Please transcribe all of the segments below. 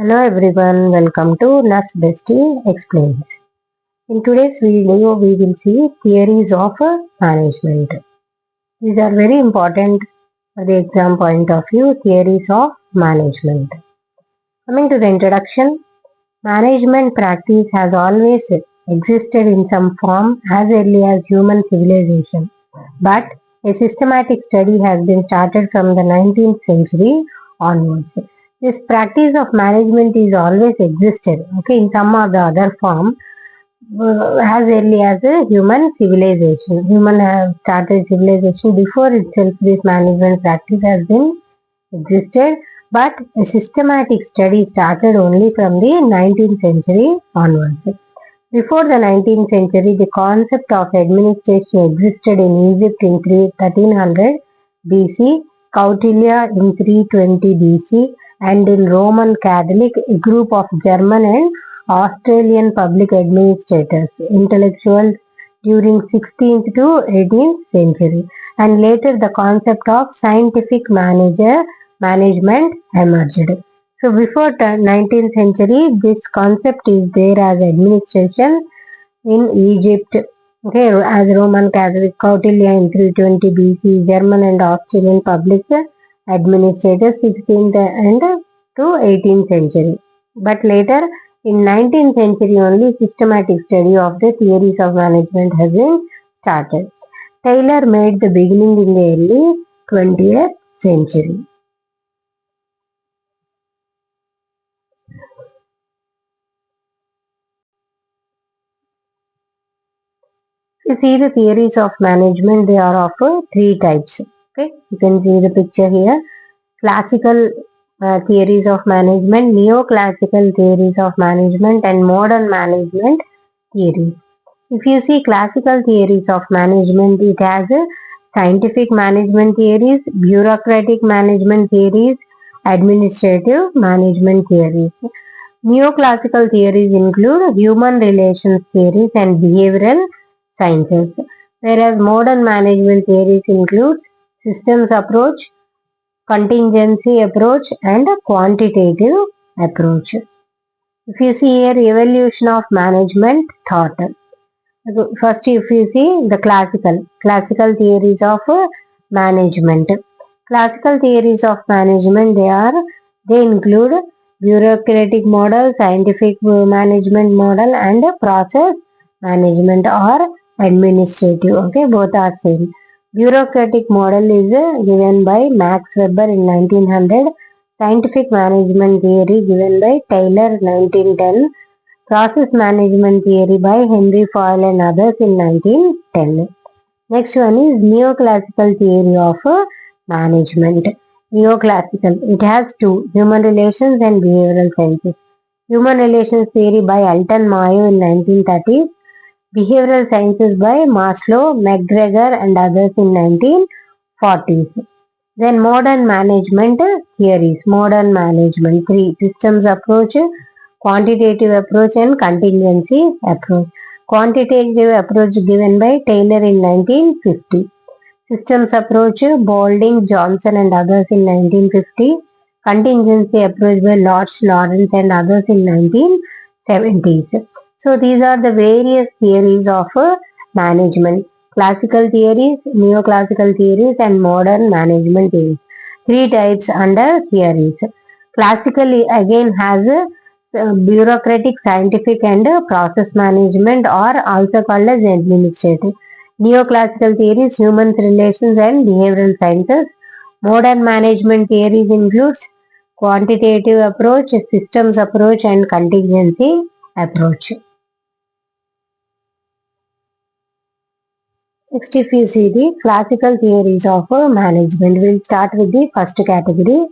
Hello everyone, welcome to Nas Bestie Explains. In today's video, we will see theories of management. These are very important for the exam point of view, theories of management. Coming to the introduction, management practice has always existed in some form as early as human civilization, but a systematic study has been started from the 19th century onwards. This practice of management is always existed, okay, in some or the other form, as early as a human civilization. Human have started civilization before itself. This management practice has been existed, but a systematic study started only from the 19th century onwards. Before the 19th century, the concept of administration existed in Egypt in 1300 BC, Kautilya in 320 BC, and in Roman Catholic, a group of German and Australian public administrators, intellectuals during 16th to 18th century, and later the concept of scientific management emerged. So before 19th century, this concept is there as administration in Egypt. Okay, as Roman Catholic, Kautilya in 320 BC, German and Australian public administrators 16th and to 18th century. But later in 19th century only systematic study of the theories of management has been started. Taylor made the beginning in the early 20th century. You see the theories of management, they are of three types. Okay, you can see the picture here. Classical theories of management, neoclassical theories of management, and modern management theories. If you see classical theories of management, it has scientific management theories, bureaucratic management theories, administrative management theories. Neoclassical theories include human relations theories and behavioral sciences, whereas modern management theories includes systems approach, contingency approach, and a quantitative approach. If you see here, evolution of management thought. First, if you see the classical theories of management. Classical theories of management, they include bureaucratic model, scientific management model, and process management or administrative. Okay, both are same. Bureaucratic model is given by Max Weber in 1900. Scientific management theory given by Taylor 1910. Process management theory by Henry Fayol and others in 1910. Next one is neoclassical theory of management. Neoclassical, it has two, human relations and behavioral sciences. Human relations theory by Alton Mayo in 1930s. Behavioral sciences by Maslow, McGregor and others in 1940s. Then modern management theories. Modern management, three, systems approach, quantitative approach and contingency approach. Quantitative approach given by Taylor in 1950. Systems approach, Balding, Johnson and others in 1950. Contingency approach by Lawrence and others in 1970s. So these are the various theories of management. Classical theories, neoclassical theories and modern management theories. Three types under theories. Classically again has bureaucratic, scientific and process management, or also called as administrative. Neoclassical theories, human relations and behavioral sciences. Modern management theories includes quantitative approach, systems approach and contingency approach. Next, if you see the classical theories of management, we'll start with the first category,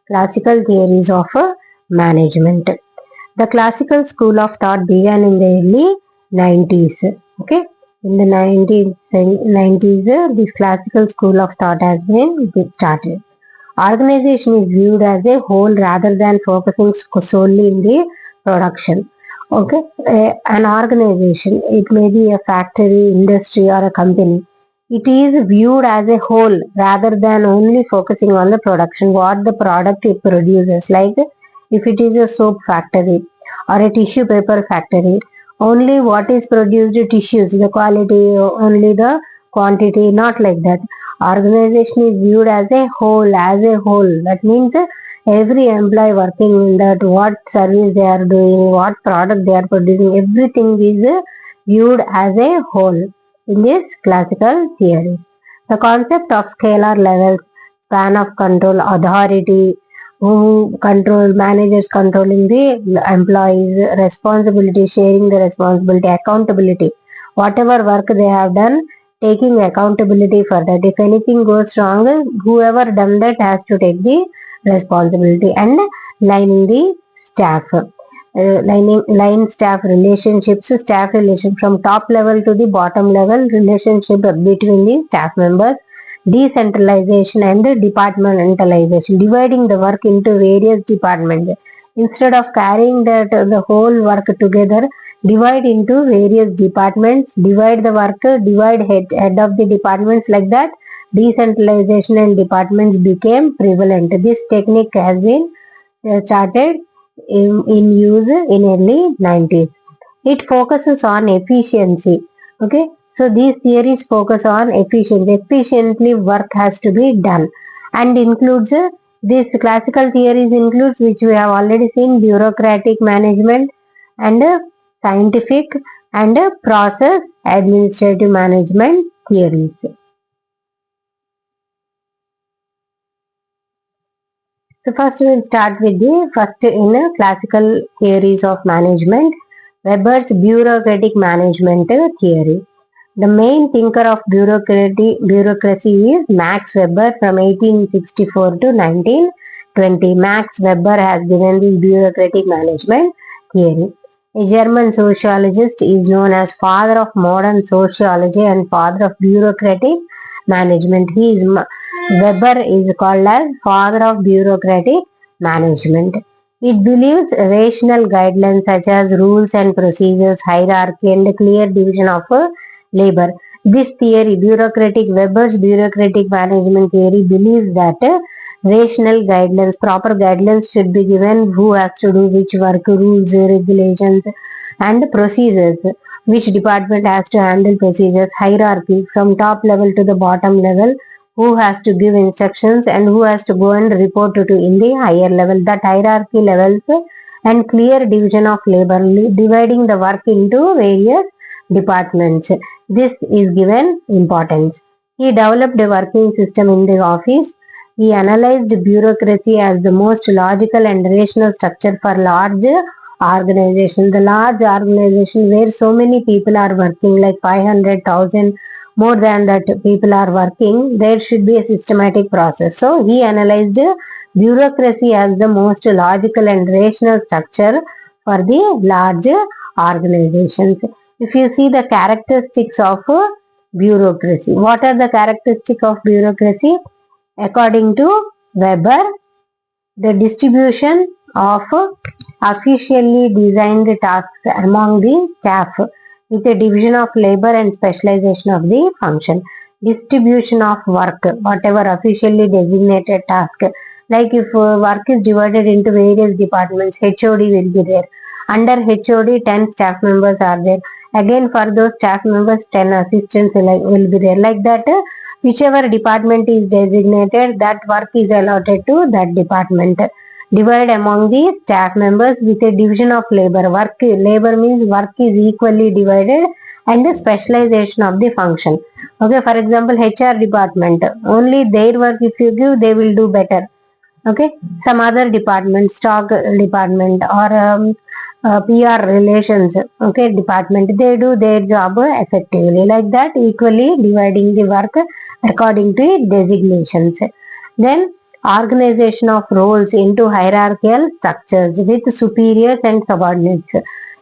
classical theories of management. The classical school of thought began in the early 90s. Okay, in the 90s, this classical school of thought has been started. Organization is viewed as a whole rather than focusing solely in the production. Okay, an organization, it may be a factory, industry, or a company. It is viewed as a whole rather than only focusing on the production, what the product it produces. Like if it is a soap factory or a tissue paper factory, only what is produced tissues, the quality, only the quantity, not like that. Organization is viewed as a whole, as a whole. That means every employee working in that, what service they are doing, what product they are producing, everything is viewed as a whole in this classical theory. The concept of scalar levels, span of control, authority, who control, managers controlling the employees, responsibility, sharing the responsibility, accountability, whatever work they have done, taking accountability for that. If anything goes wrong, whoever done that has to take the responsibility, and lining the staff. Line staff relationships, staff relation from top level to the bottom level, relationship between the staff members, decentralization and departmentalization, dividing the work into various departments. Instead of carrying the whole work together, divide into various departments, divide the work, divide head of the departments, like that decentralization and departments became prevalent. This technique has been started in use in early 90s. It focuses on efficiency. Okay, so these theories focus on efficiency. Efficiently work has to be done, and includes these classical theories includes, which we have already seen, bureaucratic management and scientific and process administrative management theories. So first we will start with the first in classical theories of management, Weber's bureaucratic management theory. The main thinker of bureaucracy is Max Weber from 1864 to 1920. Max Weber has given this bureaucratic management theory. A German sociologist is known as father of modern sociology and father of bureaucratic management. Weber is called as father of bureaucratic management. It believes rational guidelines such as rules and procedures, hierarchy, and clear division of labor. This theory, Weber's bureaucratic management theory, believes that rational guidelines, proper guidelines should be given who has to do which work, rules, regulations, and procedures. Which department has to handle procedures, hierarchy from top level to the bottom level, who has to give instructions and who has to go and report to in the higher level, that hierarchy levels, and clear division of labor, dividing the work into various departments. This is given importance. He developed a working system in the office. He analyzed bureaucracy as the most logical and rational structure for large organization. The large organization where so many people are working, like 500,000, more than that people are working, there should be a systematic process. So he analyzed bureaucracy as the most logical and rational structure for the large organizations. If you see the characteristics of bureaucracy, what are the characteristics of bureaucracy? According to Weber, the distribution of officially designed tasks among the staff with a division of labor and specialization of the function. Distribution of work, whatever officially designated task, like if work is divided into various departments, HOD will be there. Under HOD, 10 staff members are there. Again, for those staff members, 10 assistants will be there. Like that, whichever department is designated, that work is allotted to that department. Divide among the staff members with a division of labor. Labor means work is equally divided, and the specialization of the function. Okay, for example, HR department, only their work if you give, they will do better. Okay, some other department, stock department, or PR relations, okay, department, they do their job effectively. Like that, equally dividing the work according to designations. Then organization of roles into hierarchical structures with superiors and subordinates.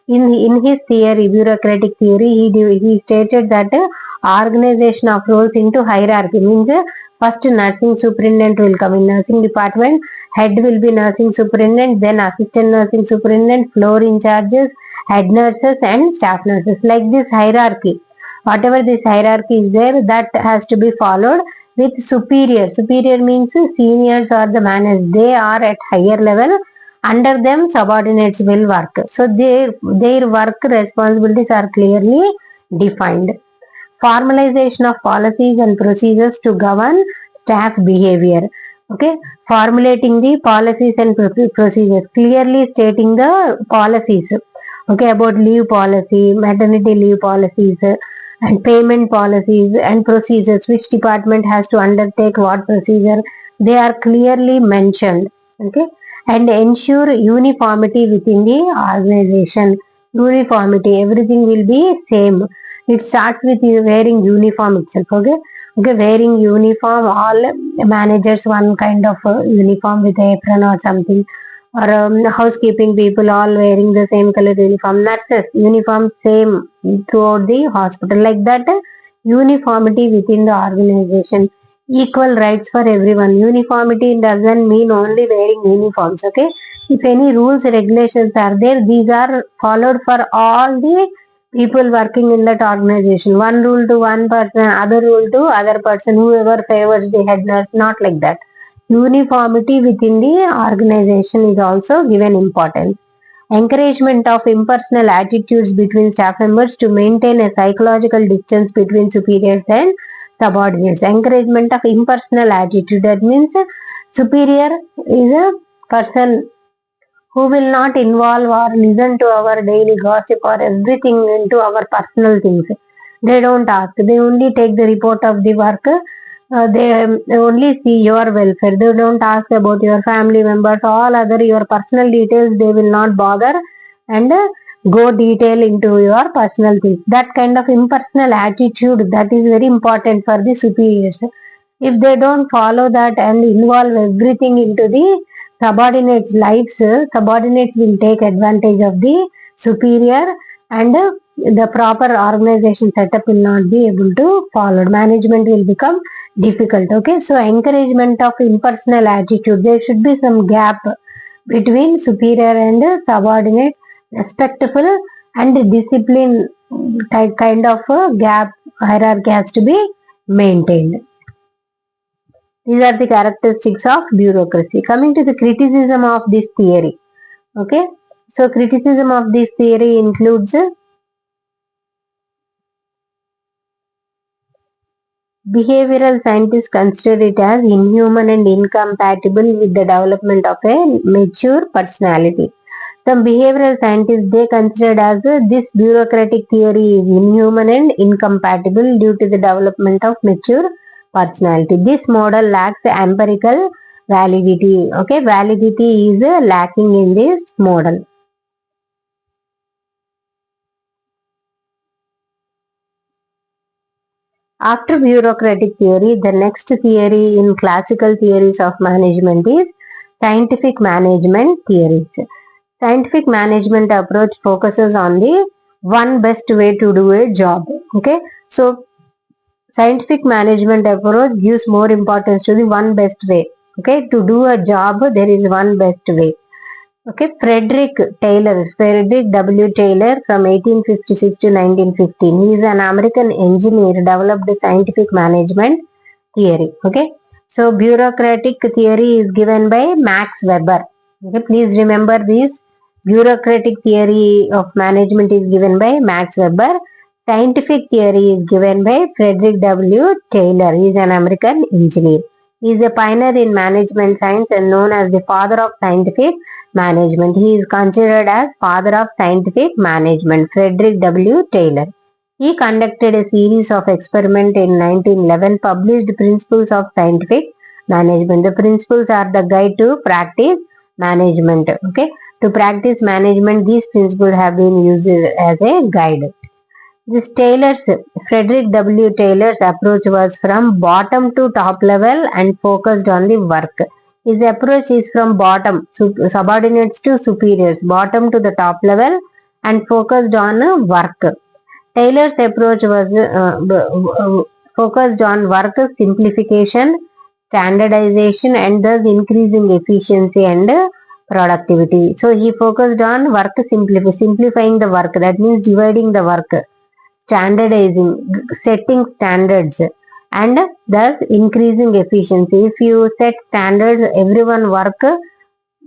In his theory, bureaucratic theory, he stated that organization of roles into hierarchy means first nursing superintendent will come in nursing department, head will be nursing superintendent, then assistant nursing superintendent, floor in charges, head nurses and staff nurses. Like this hierarchy, whatever this hierarchy is there, that has to be followed with superior. Superior means seniors or the managers. They are at higher level Under them subordinates will work. So their work responsibilities are clearly defined. Formalization of policies and procedures to govern staff behavior. Okay, formulating the policies and procedures, clearly stating the policies, okay, about leave policy, maternity leave policies, and payment policies and procedures, which department has to undertake what procedure, they are clearly mentioned. Okay, and ensure uniformity within the organization. Uniformity, everything will be same. It starts with you wearing uniform itself. Okay, okay, wearing uniform, all managers one kind of uniform with apron or something, or housekeeping people all wearing the same color uniform, nurses uniform same throughout the hospital, like that. Uniformity within the organization, equal rights for everyone. Uniformity doesn't mean only wearing uniforms. Okay, if any rules regulations are there, these are followed for all the people working in that organization. One rule to one person, other rule to other person, whoever favors the head nurse, not like that. Uniformity within the organization is also given importance. Encouragement of impersonal attitudes between staff members to maintain a psychological distance between superiors and subordinates. Encouragement of impersonal attitude, that means superior is a person who will not involve or listen to our daily gossip or everything into our personal things. They don't ask. They only take the report of the work. They only see your welfare. They don't ask about your family members, all other your personal details. They will not bother and go detail into your personal things. That kind of impersonal attitude, that is very important for the superiors. If they don't follow that and involve everything into the subordinates' lives, subordinates will take advantage of the superior, and the proper organization setup will not be able to follow. Management will become difficult. Okay, so encouragement of impersonal attitude. There should be some gap between superior and subordinate, respectful and discipline type kind of gap hierarchy has to be maintained. These are the characteristics of bureaucracy. Coming to the criticism of this theory. Okay, so criticism of this theory includes behavioral scientists consider it as inhuman and incompatible with the development of a mature personality. Some behavioral scientists, they considered as this bureaucratic theory is inhuman and incompatible due to the development of mature personality. This model lacks empirical validity. Okay, validity is lacking in this model. After bureaucratic theory, the next theory in classical theories of management is scientific management theories. Scientific management approach focuses on the one best way to do a job. Okay, so scientific management approach gives more importance to the one best way. Okay, to do a job, there is one best way. Okay, Frederick W. Taylor from 1856 to 1915. He is an American engineer, developed scientific management theory. Okay, so bureaucratic theory is given by Max Weber. Okay, please remember this. Bureaucratic theory of management is given by Max Weber. Scientific theory is given by Frederick W. Taylor. He is an American engineer. He is a pioneer in management science and known as the father of scientific management. He is considered as father of scientific management, Frederick W. Taylor. He conducted a series of experiments in 1911, published Principles of Scientific Management. The principles are the guide to practice management. Okay, to practice management, these principles have been used as a guide. This Frederick W. Taylor's approach was from bottom to top level and focused on the work. His approach is from bottom, subordinates to superiors, bottom to the top level and focused on work. Taylor's approach was focused on work simplification, standardization and thus increasing efficiency and productivity. So he focused on work simplifying the work, that means dividing the work, standardizing, setting standards and thus increasing efficiency. If you set standards, everyone work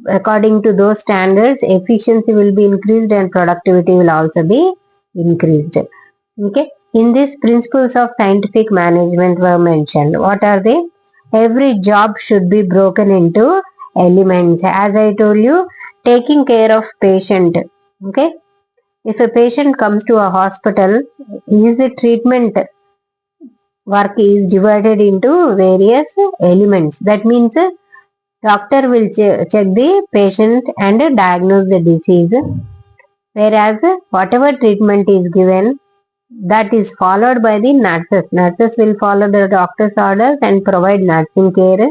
according to those standards, efficiency will be increased and productivity will also be increased. Okay. In these principles of scientific management were mentioned. What are they? Every job should be broken into elements. As I told you, taking care of patient. Okay. If a patient comes to a hospital, his treatment work is divided into various elements. That means doctor will check the patient and diagnose the disease, whereas whatever treatment is given, that is followed by the nurses. Nurses will follow the doctor's orders and provide nursing care.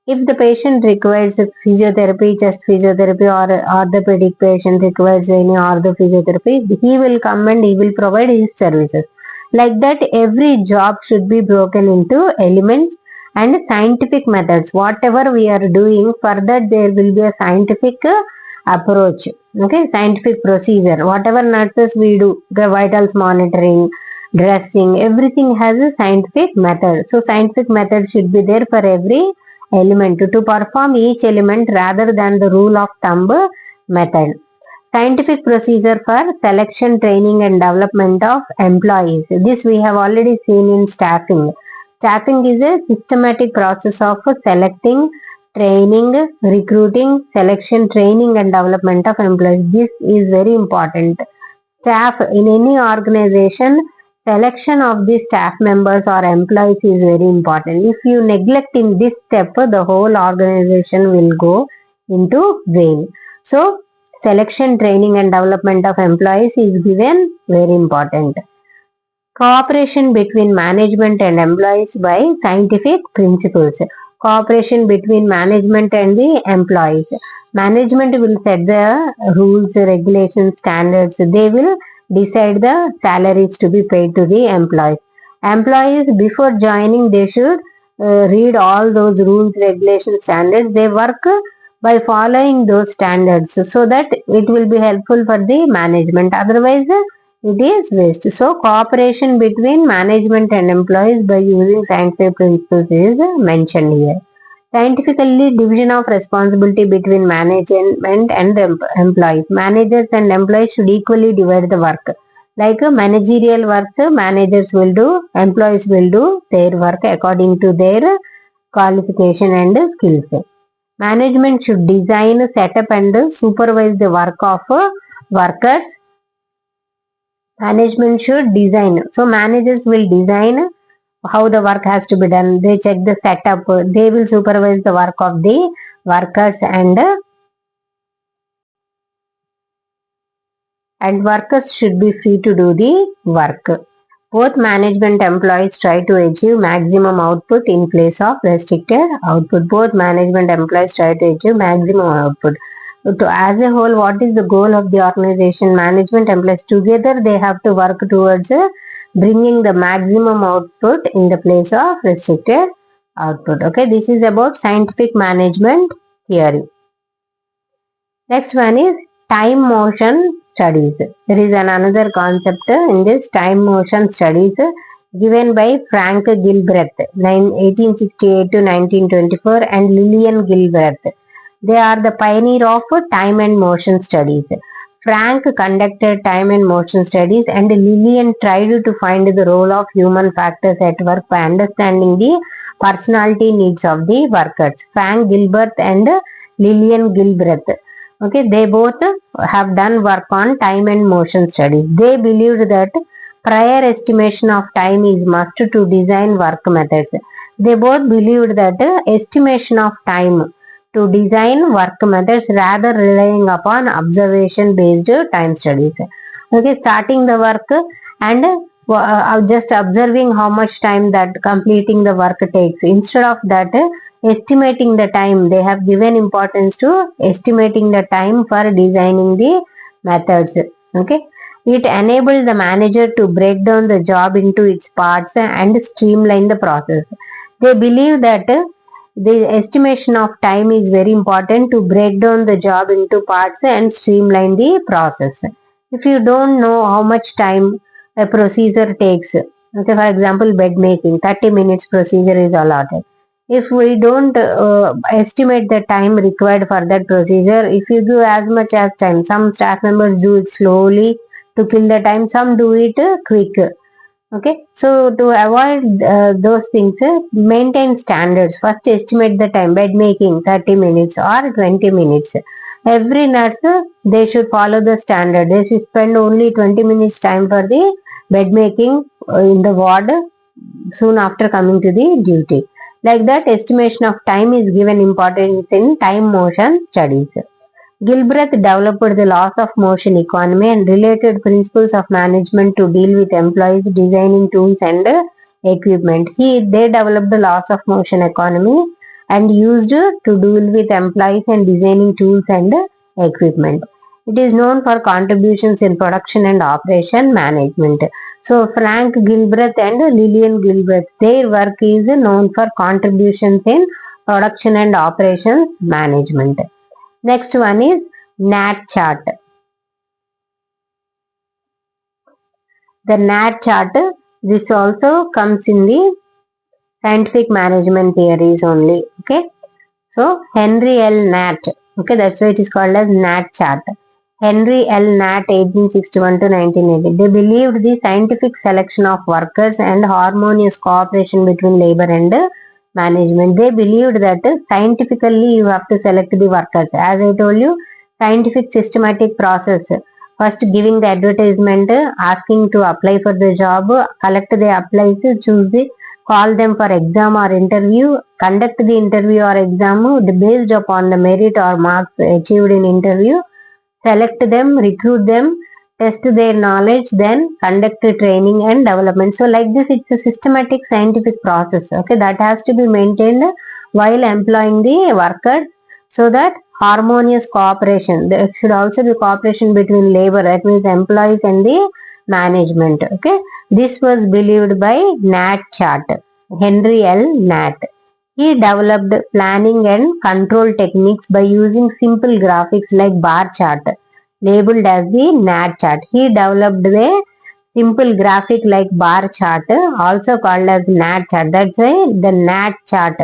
If the patient requires physiotherapy, chest physiotherapy, or orthopedic patient requires any ortho physiotherapy, he will come and he will provide his services. Like that, every job should be broken into elements and scientific methods. Whatever we are doing, for that there will be a scientific approach. Okay, scientific procedure. Whatever nurses we do, the vitals monitoring, dressing, everything has a scientific method. So scientific method should be there for every element to perform each element rather than the rule of thumb method. Scientific procedure for selection, training and development of employees. This we have already seen in staffing. Staffing is a systematic process of selecting, training, recruiting, selection, training and development of employees. This is very important. Staff in any organization, selection of the staff members or employees is very important. If you neglect in this step, the whole organization will go into vain. So selection, training and development of employees is given very important. Cooperation between management and employees by scientific principles. Cooperation between management and the employees. Management will set the rules, regulations, standards. They will decide the salaries to be paid to the employees. Employees before joining, they should read all those rules, regulations, standards. They work by following those standards so that it will be helpful for the management. Otherwise, it is waste. So cooperation between management and employees by using scientific principles is mentioned here. Scientifically, division of responsibility between management and employees. Managers and employees should equally divide the work. Like managerial works, managers will do, employees will do their work according to their qualification and skills. Management should design, set up and supervise the work of workers. Management should design. So managers will design how the work has to be done. They check the setup. They will supervise the work of the workers and workers should be free to do the work. Both management employees try to achieve maximum output in place of restricted output. Both management employees try to achieve maximum output. So as a whole, what is the goal of the organization? Management employees together, they have to work towards bringing the maximum output in the place of restricted output. Okay, this is about scientific management theory. Next one is time motion studies. There is another concept in this time motion studies given by Frank Gilbreth, 1868 to 1924, and Lillian Gilbreth. They are the pioneer of time and motion studies. Frank conducted time and motion studies and Lillian tried to find the role of human factors at work by understanding the personality needs of the workers. Frank Gilbert and Lillian Gilbreth. Okay, they both have done work on time and motion studies. They believed that prior estimation of time is must to design work methods. They both believed that estimation of time to design work methods rather relying upon observation based time studies. Okay, starting the work and just observing how much time that completing the work takes. Instead of that, estimating the time, they have given importance to estimating the time for designing the methods. Okay, it enables the manager to break down the job into its parts and streamline the process. They believe that the estimation of time is very important to break down the job into parts and streamline the process. If you don't know how much time a procedure takes, okay, for example, bed making, 30 minutes procedure is allotted. if we don't estimate the time required for that procedure, if you give as much as time, some staff members do it slowly to kill the time, some do it quick. Okay, so to avoid those things, maintain standards. First, estimate the time. Bed making 30 minutes or 20 minutes. Every nurse, they should follow the standard. They should spend only 20 minutes time for the bed making in the ward soon after coming to the duty. Like that, estimation of time is given importance in time motion studies. Gilbreth developed the laws of motion economy and related principles of management to deal with employees designing tools and equipment. They developed the laws of motion economy and used to deal with employees and designing tools and equipment. It is known for contributions in production and operation management. So Frank Gilbreth and Lillian Gilbreth, their work is known for contributions in production and operations management. Next one is NAT chart. The NAT chart, this also comes in the scientific management theories only. Okay. So Henry L. Nat. Okay, that's why it is called as NAT chart. Henry L. Nat, 1861 to 1980. They believed the scientific selection of workers and harmonious cooperation between labor and management. They believed that scientifically you have to select the workers. As I told you, scientific systematic process. First giving the advertisement, asking to apply for the job, collect the applies, choose the, call them for exam or interview, conduct the interview or exam based upon the merit or marks achieved in interview, select them, recruit them, test their knowledge, then conduct training and development. So like this, it's a systematic scientific process. Okay, that has to be maintained while employing the workers, so that harmonious cooperation. There should also be cooperation between labor, that means employees and the management. Okay, this was believed by Nat chart, Henry L. Nat. He developed planning and control techniques by using simple graphics like bar chart, labeled as the NAT chart. He developed the simple graphic like bar chart, also called as NAT chart. That's why the NAT chart,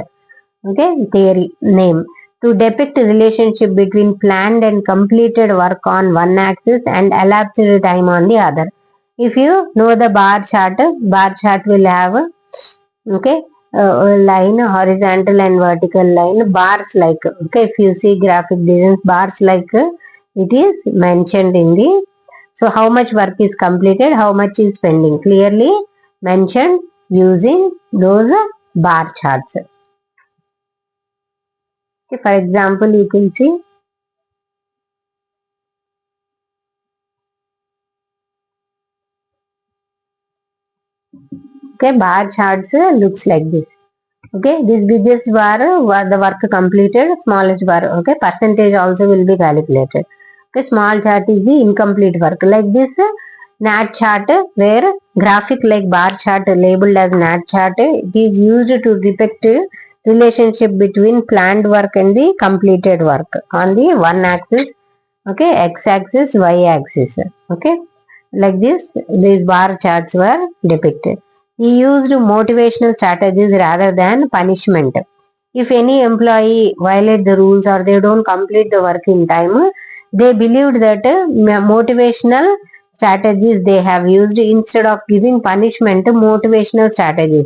okay, theory name, to depict relationship between planned and completed work on one axis and elapsed time on the other. If you know the bar chart will have, okay, line, horizontal and vertical line, bars like, okay, if you see graphic designs, bars like it is mentioned in the, so how much work is completed, how much is pending, clearly mentioned using those bar charts. Okay, for example, you can see, okay, bar charts looks like this. Okay, this biggest bar the work completed, smallest bar, okay, percentage also will be calculated. Okay, small chart is the incomplete work. Like this NAT chart, where graphic like bar chart labeled as NAT chart, it is used to depict relationship between planned work and the completed work on the one axis, okay, x axis, y axis. Okay, like this, these bar charts were depicted. He used motivational strategies rather than punishment. If any employee violate the rules or they don't complete the work in time, they believed that motivational strategies they have used instead of giving punishment, motivational strategies,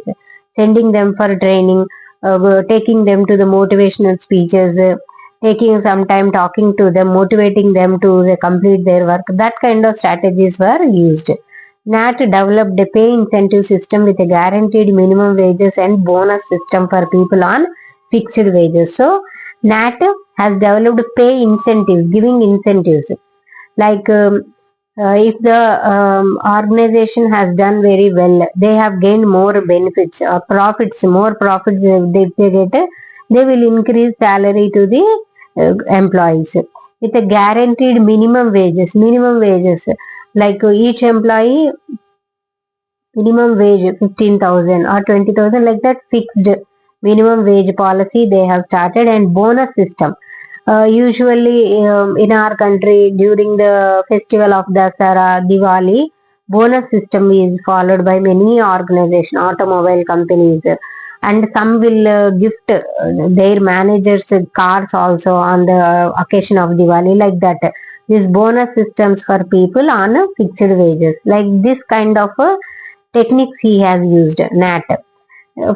sending them for training, taking them to the motivational speeches, taking some time talking to them, motivating them to complete their work. That kind of strategies were used. NAT developed a pay incentive system with a guaranteed minimum wages and bonus system for people on fixed wages. So NAT has developed pay incentives, giving incentives. Like if the organization has done very well, they have gained more benefits or profits, more profits they get, they will increase salary to the employees with a guaranteed minimum wages, like each employee minimum wage 15,000 or 20,000, like that, fixed minimum wage policy they have started. And bonus system, usually in our country during the festival of Dasara, Diwali, bonus system is followed by many organizations, automobile companies and some will gift their managers cars also on the occasion of Diwali, like that. These bonus systems for people on fixed wages, like this kind of techniques he has used. Nat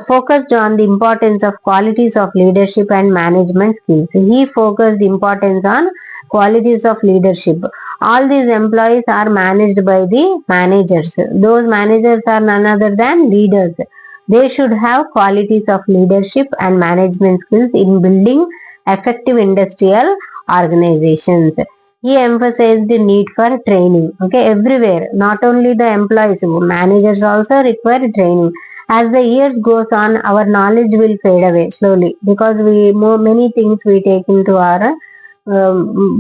focused on the importance of qualities of leadership and management skills. He focused importance on qualities of leadership. All these employees are managed by the managers. Those managers are none other than leaders. They should have qualities of leadership and management skills in building effective industrial organizations. He emphasized the need for training. Okay, everywhere, not only the employees, managers also require training. As the years goes on, our knowledge will fade away slowly, because many things we take into our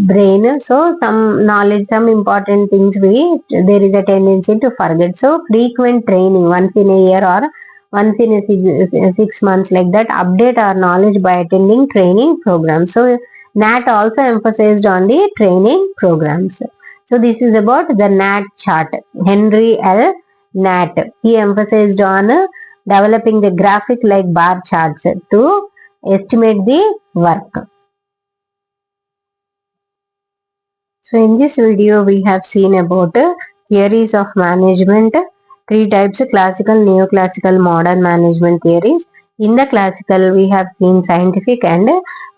brain. So some knowledge, some important things there is a tendency to forget. So frequent training, once in a year or once in a 6 months, like that, update our knowledge by attending training programs. So NAT also emphasized on the training programs. So this is about the NAT chart. Henry L. Nat. He emphasized on developing the graphic like bar charts to estimate the work. So in this video we have seen about theories of management, three types: classical, neoclassical, modern management theories. In the classical we have seen scientific and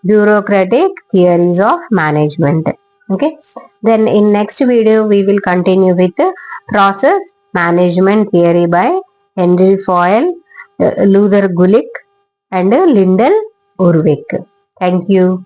bureaucratic theories of management. Okay. Then in next video we will continue with process management theory by Henry Foyle, Luther Gulick and Lyndall Urwick. Thank you.